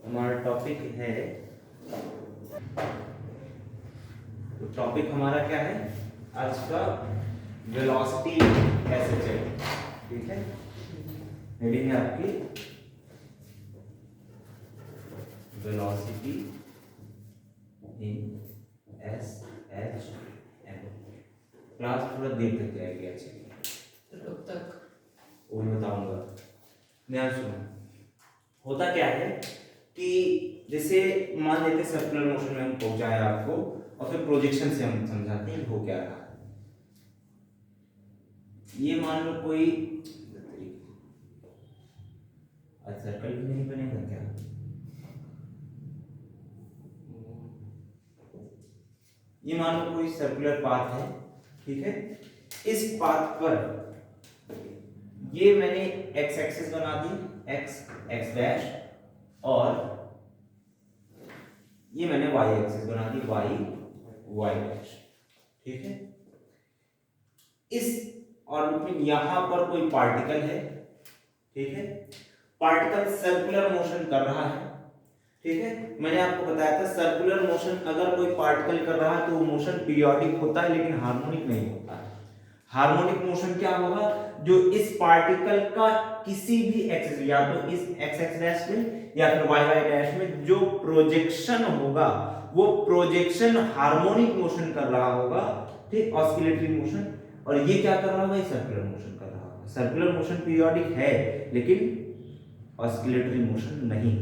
हमारा टॉपिक है, तो टॉपिक हमारा क्या है आज का, वेलोसिटी कैसे चले। ठीक है, हेडिंग है आपकी velocity in S H M. Class थोड़ा देर तक जाएगी अच्छी, कब तक वो मैं बताऊंगा। ध्यान सुनो, होता क्या है कि जैसे मान लेते सर्कुलर मोशन में हम पहुंचाए आपको, और फिर प्रोजेक्शन से हम समझाते हैं हो क्या रहा है। ये मान लो कोई आज सर्कल भी नहीं बनेगा क्या? ये मान लो कोई सर्कुलर पाथ है, ठीक है। इस पाथ पर ये मैंने एक्स एक्सिस बना दी, एक्स एक्स डैश, और ये मैंने वाई एक्सिस बना दी, वाई वाई डैश। ठीक है, इस ऑर्बिट में यहां पर कोई पार्टिकल है, ठीक है। पार्टिकल सर्कुलर मोशन कर रहा है, ठीक है। मैंने आपको बताया था सर्कुलर मोशन अगर कोई पार्टिकल कर रहा है तो वो मोशन पीरियोडिक होता है लेकिन हार्मोनिक नहीं होता है। हार्मोनिक मोशन क्या होगा, जो इस पार्टिकल का किसी भी एक्सिस, या तो इस एक्स एक्स डैश में या फिर वाई वाई डैश में जो प्रोजेक्शन होगा वो प्रोजेक्शन हार्मोनिक मोशन कर रहा होगा, ठीक, ऑस्किलेटरी मोशन। और ये क्या कर रहा होगा, ये सर्कुलर मोशन कर रहा होगा। सर्कुलर मोशन पीरियोडिक है लेकिन ऑस्किलेटरी मोशन नहीं।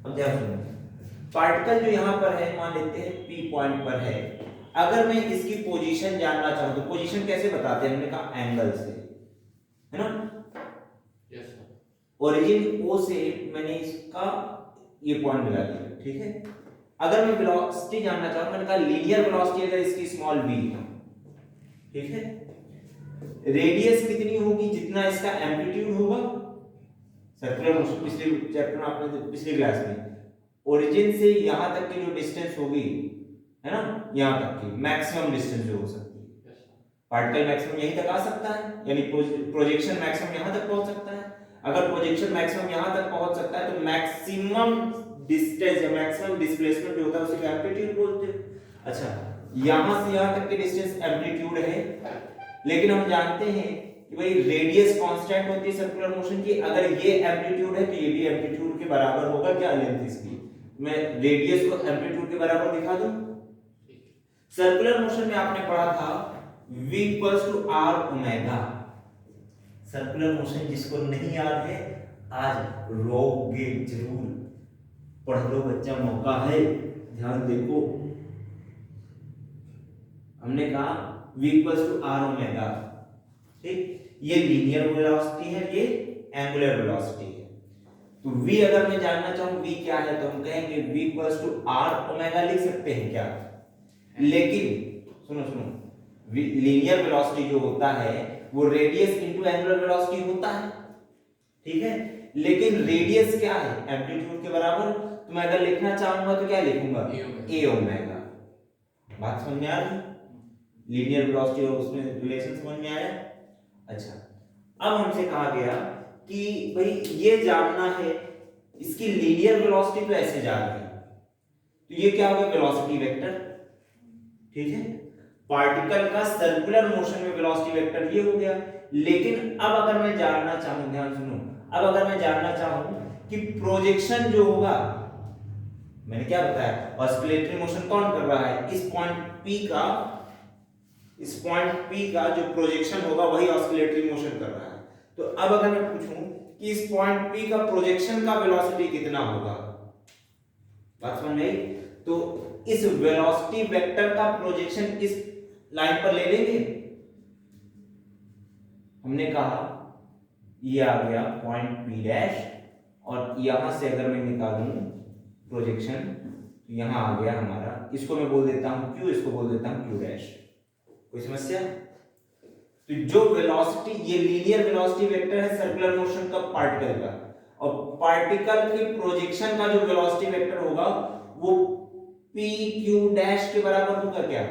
अब ध्यान सुनो, पार्टिकल जो यहां पर है मान लेते हैं पी पॉइंट पर है, अगर मैं इसकी पोजीशन जानना चाहूं तो पोजीशन कैसे बताते हैं, हमने कहा एंगल से, है ना। Yes sir. ओरिजिन ओ से मैंने इसका ये पॉइंट मिला दिया, ठीक है। अगर मैं वेलोसिटी जानना चाहूं, मैंने कहा लीनियर वेलोसिटी अगर इसकी स्मॉल v है, ठीक है, रेडियस कितनी होगी, जितना इसका एम्पलीट्यूड होगा। सर्कुलर मोशन पिछले चैप्टर में आपने पिछली क्लास में ओरिजिन से यहां तक की जो डिस्टेंस होगी, है ना, यहां तक की मैक्सिमम डिस्टेंस जो हो सकती है, पार्टिकल मैक्सिमम यहीं तक आ सकता है, यानी प्रोजेक्शन मैक्सिमम यहां तक पहुंच सकता है। अगर प्रोजेक्शन मैक्सिमम यहां तक पहुंच सकता है तो मैक्सिमम डिस्टेंस या मैक्सिमम डिस्प्लेसमेंट जो होता है उसे एम्पलीट्यूड बोलते हैं। अच्छा, यहां से यहां तक की डिस्टेंस एम्पलीट्यूड है, लेकिन हम जानते हैं कि भाई रेडियस कांस्टेंट होती है सर्कुलर मोशन की। अगर ये एम्पलीट्यूड है तो ये भी एम्पलीट्यूड के बराबर होगा, क्या लेंथ इसकी, मैं रेडियस को एम्पलीट्यूड के बराबर दिखा दूं। सर्कुलर मोशन में आपने पढ़ा था v equals to r omega. Circular motion जिसको नहीं याद है आज रोगे जरूर, पढ़ लो बच्चा, मौका है, ध्यान देखो। हमने कहा v equals to r omega, ठीक। ये लीनियर वेलोसिटी है, ये एंगुलर वेलोसिटी है। तो v अगर मैं जानना चाहूं v क्या है तो हम कहेंगे v equals to r omega लिख सकते हैं क्या। लेकिन सुनो सुनो, लीनियर वेलोसिटी जो होता है वो रेडियस इनटू एंगुलर वेलोसिटी होता है, ठीक है। लेकिन रेडियस क्या है, एम्पलीट्यूड के बराबर। तो मैं अगर लिखना चाहूंगा तो क्या लिखूंगा, a ओमेगा। बात समझ में आ रही, लीनियर वेलोसिटी और उसमें रिलेशन समझ में आया। अच्छा, अब हमसे कहा गया कि भाई ये जानना है इसकी लीनियर वेलोसिटी तो ऐसे जा रही है, तो ये क्या होगा, वेलोसिटी वेक्टर, ठीक है। पार्टिकल का सर्कुलर मोशन में वेलोसिटी वेक्टर ये हो गया। लेकिन अब अगर मैं जानना चाहूं, ध्यान सुनो, अब अगर मैं जानना चाहूं कि प्रोजेक्शन जो होगा, मैंने क्या बताया, ऑस्किलेटरी मोशन कौन कर रहा है, इस पॉइंट P का, इस पॉइंट P का जो प्रोजेक्शन होगा वही ऑस्किलेटरी मोशन कर रहा है। तो अब अगर मैं पूछूं कि इस पॉइंट P का प्रोजेक्शन का वेलोसिटी कितना होगा, बात समझ में आई। तो इस वेलोसिटी वेक्टर का प्रोजेक्शन इस लाइन पर ले लेंगे। हमने कहा ये आ गया पॉइंट P डैश, और यहां से अगर मैं निकालूं प्रोजेक्शन तो यहां आ गया हमारा, इसको मैं बोल देता हूं Q, इसको बोल देता हूं Q डैश। कोई समस्या? तो जो वेलोसिटी, ये लीनियर वेलोसिटी वेक्टर है सर्कुलर मोशन का पार्टिकल का, और पार्टिकल के प्रोजेक्शन का जो वेलोसिटी वेक्टर होगा वो p q डैश के बराबर होगा क्या।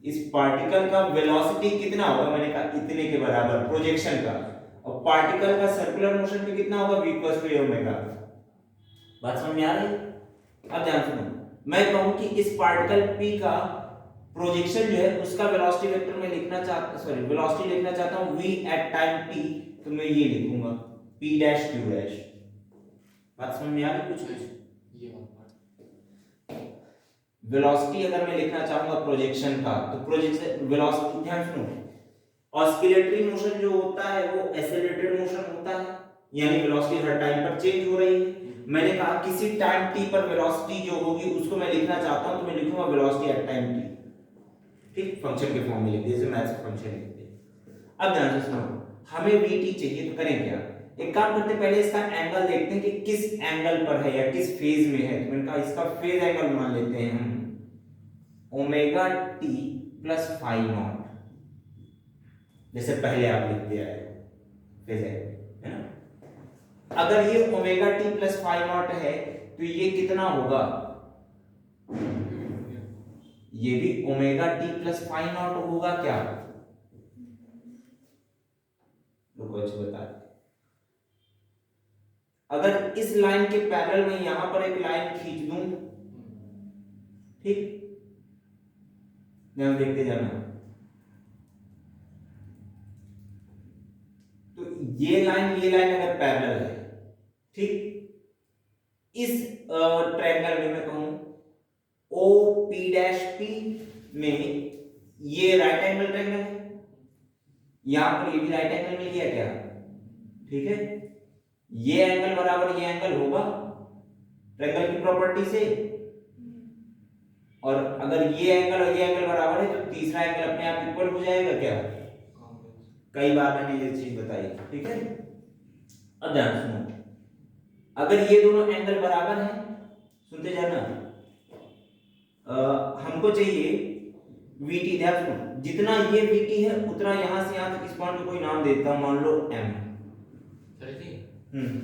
इस पार्टिकल का वेलोसिटी कितना होगा, मैंने कहा इतने के बराबर प्रोजेक्शन का, और पार्टिकल का सर्कुलर मोशन पे कितना होगा, v equals to a omega. बात समझ में आ रही है? अब ध्यान सुनो, मैं कहूं कि इस पार्टिकल p का प्रोजेक्शन जो है उसका वेलोसिटी वेक्टर में लिखना चाहता वेलोसिटी लिखना चाहता हूं v एट टाइम t, तो मैं ये लिखूंगा p डैश q डैश। बात समझ में आ रही कुछ कुछ? ये वाला part। वेलोसिटी अगर मैं लिखना चाहूंगा प्रोजेक्शन का, तो प्रोजेक्शन वेलोसिटी, ध्यान सुनो, ऑस्किलेटरी मोशन जो होता है वो एक्सेलरेटेड मोशन होता है, यानी वेलोसिटी हर टाइम पर चेंज हो रही है। मैंने कहा किसी टाइम t पर वेलोसिटी जो होगी उसको मैं लिखना चाहता हूं, तो मैं लिखूंगा वेलोसिटी एट टाइम t। ठीक, फंक्शन के फॉर्म में लिख दिए, जैसे मैथ्स का फंक्शन लिखते हैं। अब ध्यान से सुनो, हमें vt चाहिए, तो करें क्या? एक काम करते हैं, पहले इसका एंगल देखते हैं कि किस एंगल पर है या किस फेज में है। तो मैंने कहा इसका फेज एंगल मान लेते हैं हम omega t plus phi naught, जैसे पहले आप लिख दिया है फेज एंगल, है ना? अगर ये omega t plus phi naught है तो ये कितना होगा? ये भी omega t plus phi naught होगा क्या? रुको अच्छे बता, अगर इस लाइन के पैरेलल में यहां पर एक लाइन खींच दूं, ठीक, ध्यान देखते जाना, तो ये लाइन अगर पैरेलल है, ठीक, इस ट्रायंगल में मैं कहूं ओ पी डैश पी में ये राइट एंगल ट्रायंगल है, यहां पर ये भी राइट एंगल में लिया क्या? ठीक है, ये एंगल बराबर ये एंगल होगा ट्रायंगल की प्रॉपर्टी से, और अगर ये एंगल और ये एंगल बराबर है तो तीसरा एंगल अपने आप इक्वल हो जाएगा क्या? कई बार मैंने ये चीज बताई, ठीक है। अब ध्यान सुनो, अगर ये दोनों एंगल बराबर हैं, सुनते जाना, हमको चाहिए VT, ध्यान सुनो, जितना ये VT है उतना यहां से यहां तक इस पॉइंट को कोई नाम देता हूं, मान लो M। सर जी,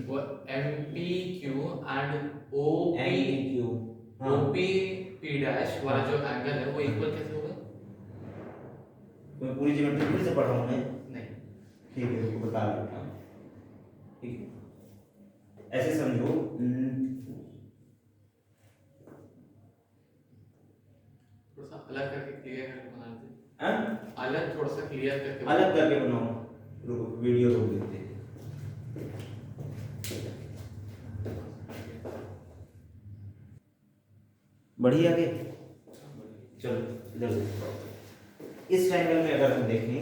वो MPQ and MPQ, OP dash वाला जो एंगल है वो इक्वल कैसे होगा? मैं पूरी ज्योमेट्री फिर से पढ़ रहा हूं मैं, नहीं, ठीक है, उसको बता देता हूं, ठीक है, ऐसे समझो, थोड़ा सा अलग करके क्लियर करके बना देते, हाँ, अलग थोड़ा सा क्लियर करके अलग करके बनाओ, रुको वीडियो रोक देते हैं। बढ़िया आगे चलो, इधर देखो, इस ट्रायंगल में अगर हम देखें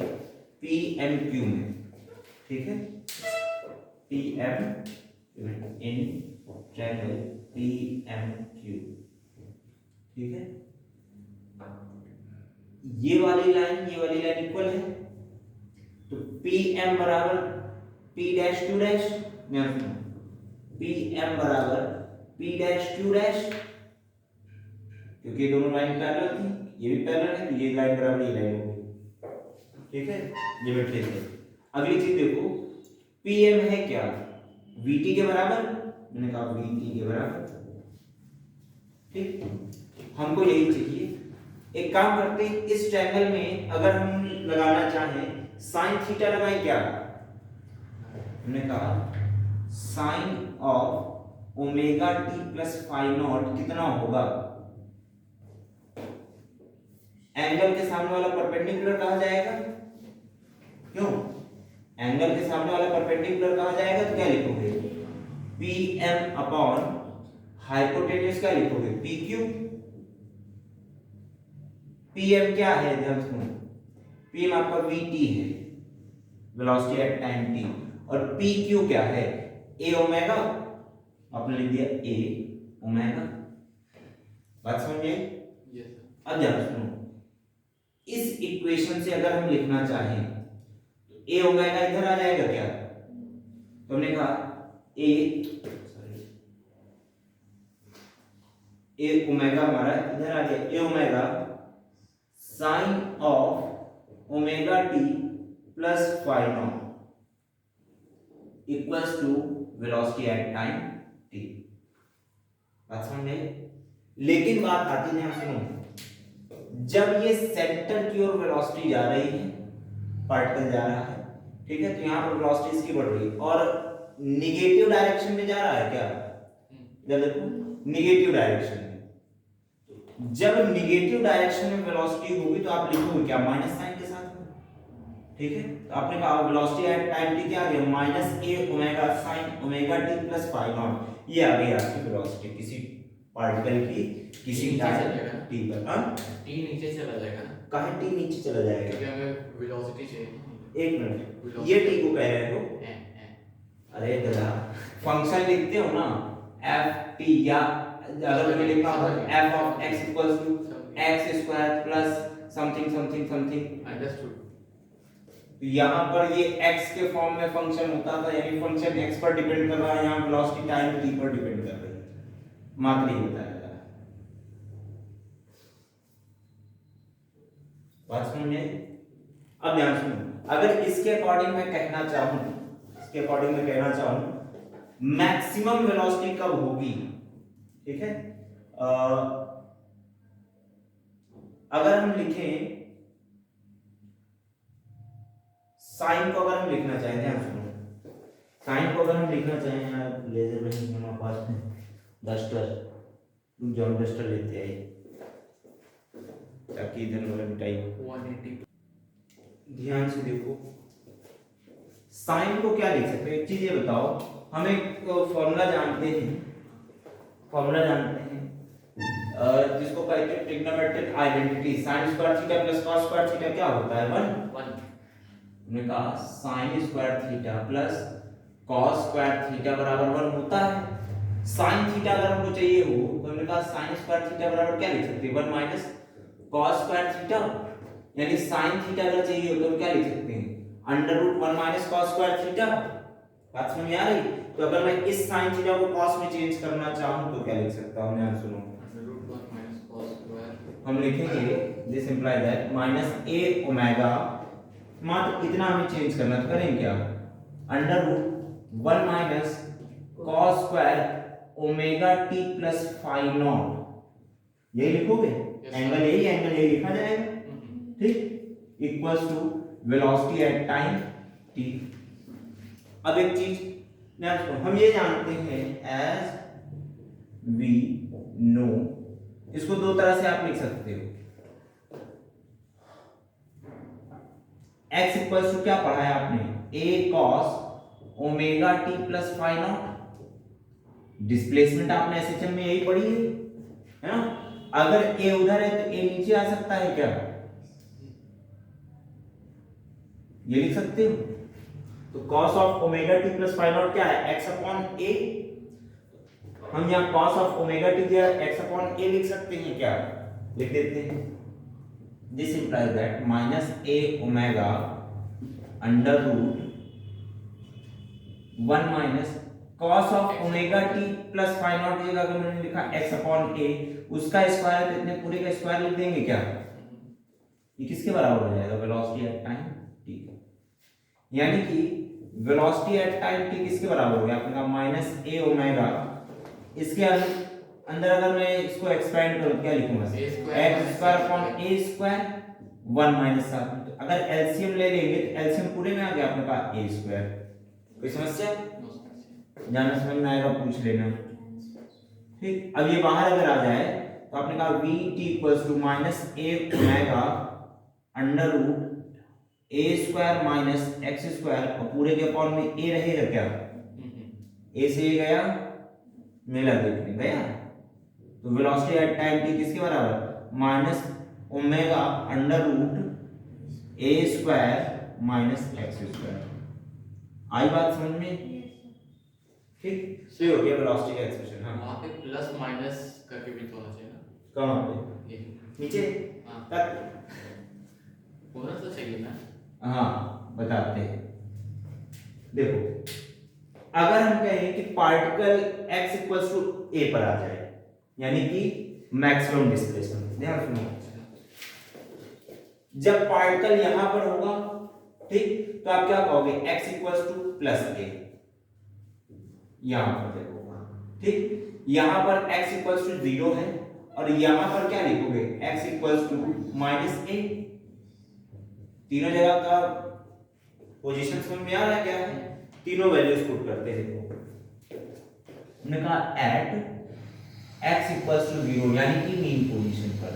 PMQ में, ठीक है, PM इन ट्रायंगल PMQ, ठीक है, ये वाली लाइन इक्वल है, तो PM बराबर P dash Q dash, PM बराबर P डैश Q डैश, क्योंकि दोनों लाइन पैरेलल थी, ये भी पैरेलल है, तो ये लाइन बराबर ये लाइन होगी, ठीक है, ज्योमेट्री से। अगली चीज देखो, PM है क्या? VT के बराबर, मैंने कहा VT के बराबर, ठीक, हमको यही चाहिए। एक काम करते हैं, इस ट्रायंगल में अगर हम लगाना चाहें साइन थीटा लगाएं क्या? हमने कहा sine of omega t plus phi naught कितना होगा? एंगल के सामने वाला परपेंडिकुलर कहा जाएगा, क्यों? एंगल के सामने वाला परपेंडिकुलर कहा जाएगा, तो क्या लिखोगे? PM अपॉन हाइपोटेन्यूज क्या लिखोगे? PQ। PM क्या है? ध्यान सुनो, PM आपका VT है, वेलोसिटी एट टाइम t, और PQ क्या है? A ओमेगा, आपने लिख दिया A ओमेगा। बात समझिए? Yes sir. अब ध्यान सुनो, इस इक्वेशन से अगर हम लिखना चाहें तो A ओमेगा इधर आ जाएगा क्या? तो हमने कहा A ओमेगा हमारा इधर आ गया, A omega sine of omega t plus phi naught equals to velocity at time t। बात समझ में? लेकिन बात आती है, सुनो, जब ये सेंटर की ओर वेलोसिटी जा रही है, पार्टिकल जा रहा है, ठीक है, तो यहां पर वेलोसिटी इसकी बढ़ रही है और निगेटिव डायरेक्शन में जा रहा है क्या? इधर देखो निगेटिव डायरेक्शन में। जब निगेटिव डायरेक्शन में वेलोसिटी होगी तो आप लिखोगे क्या, माइनस साइन के साथ में, ठीक है। तो आपने कहा वेलोसिटी एट टाइम टी क्या आ गया, minus a omega sine omega t plus phi naught. ये आ गई आपकी वेलोसिटी किसी पार्टिकल की किसी टाइम टी पर। हां टी नीचे चला जाएगा ना, कहां टी नीचे चला जाएगा, क्योंकि हमें वेलोसिटी चाहिए। एक मिनट, ये टी को कह रहे हो, अरे दादा फंक्शन लिखते हो ना एफ टी, या अगर मैं लिखता हूं f of x equals to x square plus something something something, understood. तो यहाँ पर ये x के फॉर्म में फंक्शन होता था, यानी फंक्शन x पर डिपेंड कर रहा है, यहाँ वेलोसिटी टाइम t पर डिपेंड कर रही है, मात्र ये बताया जा रहा है। बात समझ में आई? अब ध्यान सुनो, अगर इसके अकॉर्डिंग मैं कहना चाहूं, इसके अकॉर्डिंग मैं कहना चाहूं मैक्सिमम वेलोसिटी कब होगी, ठीक है, अगर हम लिखें साइन को, अगर हम लिखना चाहें, ध्यान सुनो, साइन को अगर हम लिखना चाहें, यार लेजर नहीं है हमारे पास में, डस्टर, जॉन डस्टर लेते हैं ताकि इधर वाला मिटाई 180। ध्यान से देखो, साइन को क्या लिख सकते हैं, एक चीज ये बताओ, हम एक फॉर्मूला जानते हैं, जिसको कहते हैं trigonometric identity, sin square theta plus cos square theta क्या होता है, 1। हमने कहा sin square theta plus cos square theta बराबर 1 होता है। sin थीटा अगर हमको चाहिए हो तो हमने कहा sin स्क्वायर थीटा बराबर क्या लिख सकते हैं, 1 माइनस cos स्क्वायर थीटा, यानी sin थीटा अगर चाहिए हो तो हम क्या लिख सकते हैं, under root 1 minus cos square theta. बात समझ में आ रही? तो अगर मैं इस sin थीटा को cos में चेंज करना चाहूं तो क्या लिख सकता हूं, ध्यान सुनो, हम लिखेंगे this imply that minus a omega, मात्र इतना हमें चेंज करना, तो करें क्या, under root 1 minus cos square omega t plus phi naught, यही लिखोगे, एंगल यही लिखा जाएगा, ठीक, equals to velocity at time t। अब एक चीज नेक्स्ट, हम ये जानते हैं एज वी नो, इसको दो तरह से आप लिख सकते हो, x इक्वल्स टू क्या पढ़ा है आपने, a cos omega t plus phi naught, displacement आपने एसएचएम में यही पढ़ी है ना। अगर a उधर है तो a नीचे आ सकता है क्या, ये लिख सकते हो, तो cos of omega t plus phi naught क्या है, x अपॉन a, हम यहाँ cos ऑफ ओमेगा t दिया x अपॉन a लिख सकते हैं क्या, लिख देते हैं, this implies that minus a omega under root 1 minus cos of omega t plus phi naught की जगह अगर मैंने लिखा x अपॉन a, उसका स्क्वायर तो इतने पूरे का स्क्वायर लिख देंगे क्या, ये किसके बराबर हो जाएगा, वेलोसिटी एट टाइम t, यानी कि वेलोसिटी एट टाइम t किसके बराबर हो गया, आपने कहा माइनस a ओमेगा, इसके अंदर अगर मैं इसको एक्सपेंड करूं क्या लिखूंगा, x square upon a square 1 minus 7, अगर एलसीएम ले लेंगे तो एलसीएम पूरे में आ गया, आपने कहा a स्क्वायर, कोई समस्या, जाना समझ में आएगा पूछ लेना, ठीक। अब ये बाहर अगर आ जाए तो आपने कहा v t equals to minus a omega under root a square minus x square, और पूरे के अपॉन में a रहेगा क्या, a से a गया, मेला देखने गया, तो वेलोसिटी एट टाइम t किसके बराबर, minus omega under root a square minus x square. आई बात समझ में, ठीक, सही हो गया वेलोसिटी का एक्सप्रेशन। हां वहां पे प्लस माइनस करके भी तो होना चाहिए ना, कहां पे, ये नीचे तक होना तो चाहिए ना। हाँ बताते हैं, देखो अगर हम कहें कि particle x equals to a पर आ जाए, यानी कि मैक्सिमम डिस्प्लेसमेंट, ध्यान सुनो, जब पार्टिकल यहां पर होगा, ठीक, तो आप क्या कहोगे, x equals to plus a, यहां पर देखो, ठीक, यहां पर x इक्वल्स टू 0 है, और यहां पर क्या लिखोगे, x equals to minus a, तीनों जगह का पोजीशन समझ में आ रहा है क्या है, तीनों वैल्यूज पुट करते हैं, हमने कहा एट x इक्वल्स टू 0 यानी कि मीन पोजीशन पर।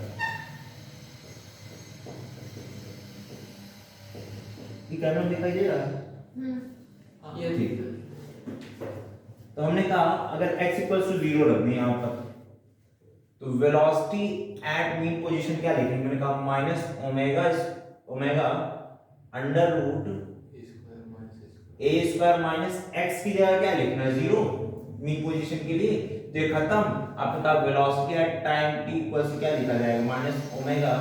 ये कैमरा में दिखाई दे रहा है? ये ठीक। तो हमने कहा अगर x इक्वल्स टू 0 रख दें यहां पर, तो वेलोसिटी एट मीन पोजीशन क्या लिखेंगे? मैंने कहा minus omega under root a square minus x की जगह क्या लिखना है? 0 मीन पोजीशन के लिए। तो ये खत्म। आपने कहा velocity at time t equals to क्या लिखा जाएगा? Minus omega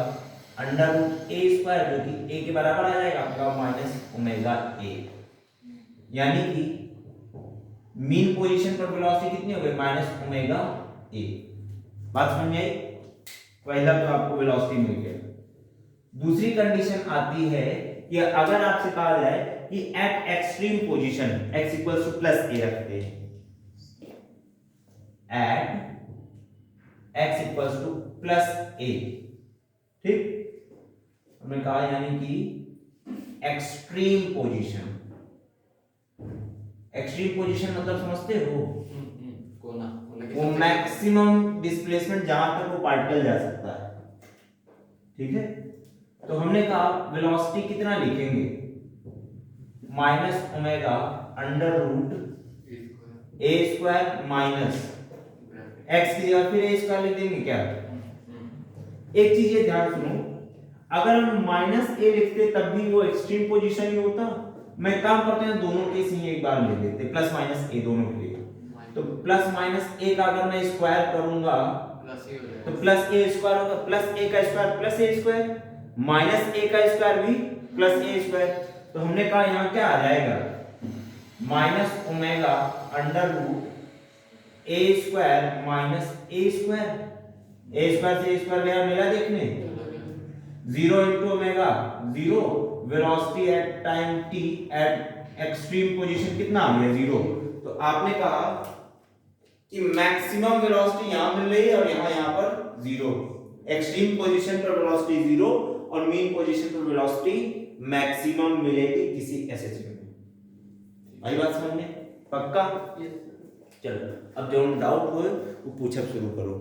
under root a square, जो कि a के बराबर आ जाएगा। आपने कहा माइनस ओमेगा a, यानी कि मीन पोजीशन पर वेलोसिटी कितनी हो गई? Minus omega a। बात समझ में आई? पहला तो आपको वेलोसिटी मिल गया। दूसरी कंडीशन आती है कि अगर आपसे कहा जाए कि at extreme position x equals to plus a रखते हैं, at x equals to plus a, ठीक? हमने कहा यानी कि एक्सट्रीम पोजीशन। एक्सट्रीम पोजीशन मतलब समझते हो? कोना वो मैक्सिमम डिस्प्लेसमेंट जहां तक वो पार्टिकल जा सकता है, ठीक है? तो हमने कहा वेलोसिटी कितना लिखेंगे? Minus omega under root a square minus x की जगह फिर ए स्क्वायर लिख देंगे क्या? एक चीज ये ध्यान सुनो, अगर हम माइनस ए लिखते तब भी वो एक्सट्रीम पोजीशन ही होता। मैं काम करते हैं दोनों केस ही एक बार ले लेते, प्लस माइनस ए दोनों के लिए। तो प्लस माइनस ए का अगर मैं स्क्वायर करूंगा तो प्लस ए स्क्वायर होगा, प्लस ए का स्क्वायर प्लस ए स्क्वायर, माइनस ए का स्क्वायर भी प्लस ए स्क्वायर। तो हमने कहा यहां क्या आ जाएगा? Minus omega under root a square minus A square. A square से ए स्क्वायर गया मेरा देखने, 0 into omega 0, velocity at time t eight extreme position कितना आ गया? 0। तो आपने कहा कि मैक्सिमम वेलोसिटी यहां मिल रही है और यहां पर 0। एक्सट्रीम पोजीशन पर वेलोसिटी 0 और मीन पोजीशन पर वेलोसिटी मैक्सिमम मिलेगी किसी एसएचवी में। आई बात समझ में? पक्का? चलो अब जो डाउट हो वो पूछब शुरू करो।